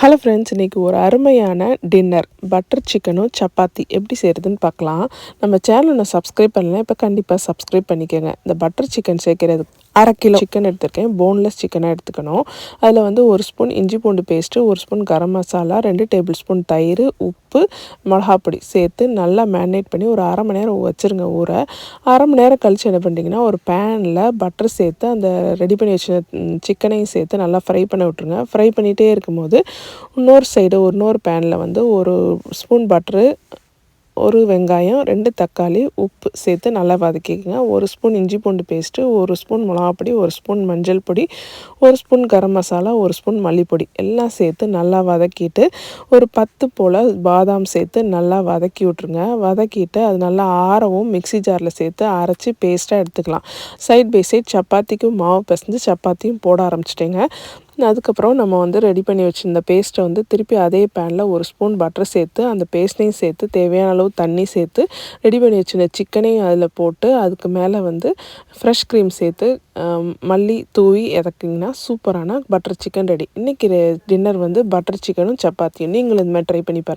Hello friends, இன்றைக்கி ஒரு அருமையான டின்னர் பட்டர் சிக்கனும் சப்பாத்தி எப்படி செய்கிறதுன்னு பார்க்கலாம். நம்ம சேனலை சப்ஸ்கிரைப் பண்ணலாம். இப்போ கண்டிப்பாக சப்ஸ்கிரைப் பண்ணிக்கோங்க. இந்த பட்டர் சிக்கன் சேர்க்கறதுக்கு 1/2 கிலோ சிக்கன் எடுத்துருக்கேன். போன்லெஸ் சிக்கனாக எடுத்துக்கணும். அதில் வந்து 1 ஸ்பூன் இஞ்சி பூண்டு paste, 1 spoon garam masala, 2 table spoon தயிர், உப்பு, மிளகாப்பொடி சேர்த்து நல்லா மேரினேட் பண்ணி ஒரு 1/2 மணி நேரம் வச்சுருங்க ஊற. 1/2 மணி நேரம் கழித்து என்ன பண்ணிட்டீங்கன்னா, ஒரு பேனில் பட்டர் சேர்த்து அந்த ரெடி பண்ணி வச்ச சிக்கனையும் சேர்த்து நல்லா ஃப்ரை பண்ண விட்ருங்க. ஃப்ரை பண்ணிகிட்டே இருக்கும்போது இன்னொரு பேனில் வந்து 1 ஸ்பூன் பட்டரு, 1 வெங்காயம், 2 தக்காளி, உப்பு சேர்த்து நல்லா வதக்கிக்கங்க. 1 ஸ்பூன் இஞ்சி பூண்டு பேஸ்ட்டு, 1 ஸ்பூன் மிளகாப்பொடி, 1 ஸ்பூன் மஞ்சள் பொடி, 1 ஸ்பூன் கரம் மசாலா, 1 ஸ்பூன் மல்லிப்பொடி எல்லாம் சேர்த்து நல்லா வதக்கிட்டு, ஒரு 10 போல் பாதாம் சேர்த்து நல்லா வதக்கி விட்ருங்க. வதக்கிட்டு அது நல்லா ஆறவும் மிக்ஸி ஜாரில் சேர்த்து அரைச்சி பேஸ்ட்டாக எடுத்துக்கலாம். சைட் பை சைட் சப்பாத்திக்கும் மாவு பிசைஞ்சு சப்பாத்தியும் போட ஆரம்பிச்சிட்டேங்க. அதுக்கப்புறம் நம்ம வந்து ரெடி பண்ணி வச்சுருந்த பேஸ்ட்டை வந்து திருப்பி அதே பேனில் 1 ஸ்பூன் பட்டர் சேர்த்து அந்த பேஸ்ட்டையும் சேர்த்து தேவையான அளவு தண்ணி சேர்த்து ரெடி பண்ணி வச்சுருந்த சிக்கனையும் அதில் போட்டு அதுக்கு மேலே வந்து ஃப்ரெஷ் க்ரீம் சேர்த்து மல்லி தூவி இறக்கிங்கன்னா சூப்பரான பட்டர் சிக்கன் ரெடி. இன்றைக்கி டின்னர் வந்து பட்டர் சிக்கனும் சப்பாத்தியும். நீங்களும் இந்த மாதிரி ட்ரை பண்ணி பாருங்கள்.